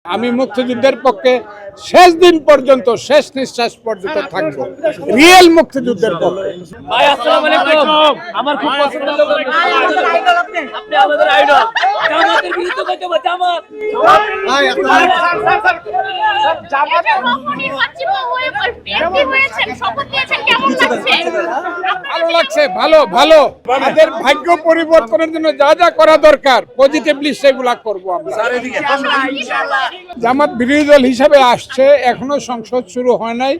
আমি মুক্তিযুদ্ধের পক্ষে শেষ দিন পর্যন্ত, শেষ নিঃশ্বাস পর্যন্ত থাকবো, রিয়েল মুক্তিযুদ্ধের পক্ষে। ভাই আসসালামু আলাইকুম। আমার খুব পছন্দের লোক আপনি আমাদের আইডল। জামাতের বিরুদ্ধে কইতে হবে জামাত। ভাই ভালো লাগছে, ভালো ভালো। আমাদের ভাগ্য পরিবর্তনের জন্য যা যা করা দরকার পজিটিভলি সেগুলা করবো আমরা। জামাত বিরোধী দল হিসাবে আসছে, এখনো সংসদ শুরু হয় নাই।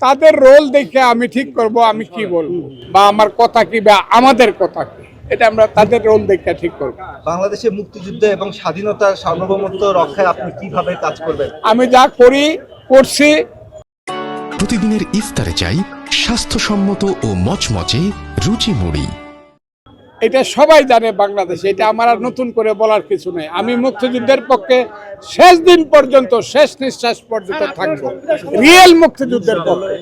তাদের রোল দেখে আমি ঠিক করব আমি কি বলবো, বা আমার কথা কি বা আমাদের কথা কি, এটা আমরা তাদের রোল দেখে ঠিক করব। বাংলাদেশের মুক্তিযুদ্ধ এবং স্বাধীনতার সার্বভৌমত্ব রক্ষায় আপনি কিভাবে কাজ করবেন? আমি যা করছি। প্রতিদিনের ইফতারে চাই স্বাস্থ্যসম্মত ও মচমচে রুচি মুড়ি। এটা সবাই জানে বাংলাদেশে, এটা আমার আর নতুন করে বলার কিছু নেই। আমি মুক্তিযুদ্ধের পক্ষে শেষ দিন পর্যন্ত, শেষ নিঃশ্বাস পর্যন্ত থাকবো, রিয়েল মুক্তিযুদ্ধের পক্ষে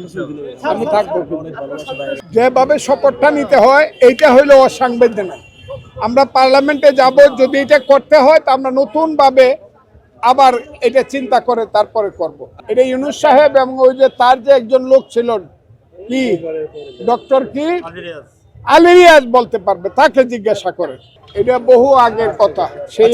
আমি থাকবো। যেভাবে শপথটা নিতে হয় এইটা হইলো অসাংবিধানিক। আমরা পার্লামেন্টে যাব, যদি এটা করতে হয় তা আমরা নতুন ভাবে আবার এটা চিন্তা করে তারপরে করব। এটা ইউনূস সাহেব এবং ওই যে তার যে একজন লোক ছিলেন কি ডক্টর কি আলিরিয়াজ বলতে পারবে, তাকে জিজ্ঞাসা করে। এটা বহু আগের কথা। সেই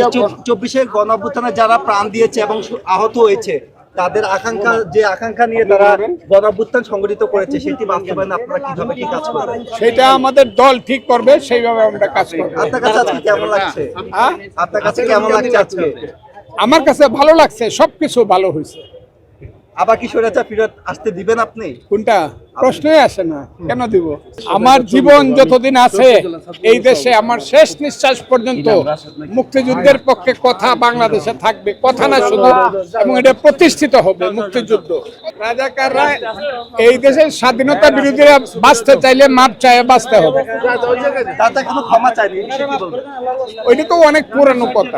24-এর গণঅভ্যুত্থানে যারা প্রাণ দিয়েছে এবং আহত হয়েছে তাদের আকাঙ্ক্ষা নিয়ে তারা গণঅভ্যুত্থান সংগঠিত করেছে, সেটি বাস্তবায়নে আপনারা কিভাবে কি কাজ করবেন? সেটা আমাদের দল ঠিক করবে, সেইভাবে আমরা কাজ করব। আপনার কাছে আজকে কেমন লাগছে? আপনার কাছে কেমন লাগছে আজকে? আমার কাছে ভালো লাগছে, সবকিছু ভালো হয়েছে। আবার কি স্বৈরাচার ফেরত আসতে দিবেন আপনি? কোনটা প্রশ্নই আসে না, কেন দিব? আমার জীবন যতদিন আছে এই দেশে, আমার শেষ নিঃশ্বাস পর্যন্ত মুক্তিযুদ্ধের পক্ষে কথা বাংলাদেশে থাকবে, কথা না শুধু, এবং এটা প্রতিষ্ঠিত হবে মুক্তিযুদ্ধ। রাজাকাররা এই দেশের স্বাধীনতা বিরোধীরা বাঁচতে চাইলে মাপ চায় বাঁচতে হবে। তাতে কোনো ক্ষমা চাইনি, ওইটা তো অনেক পুরানো কথা।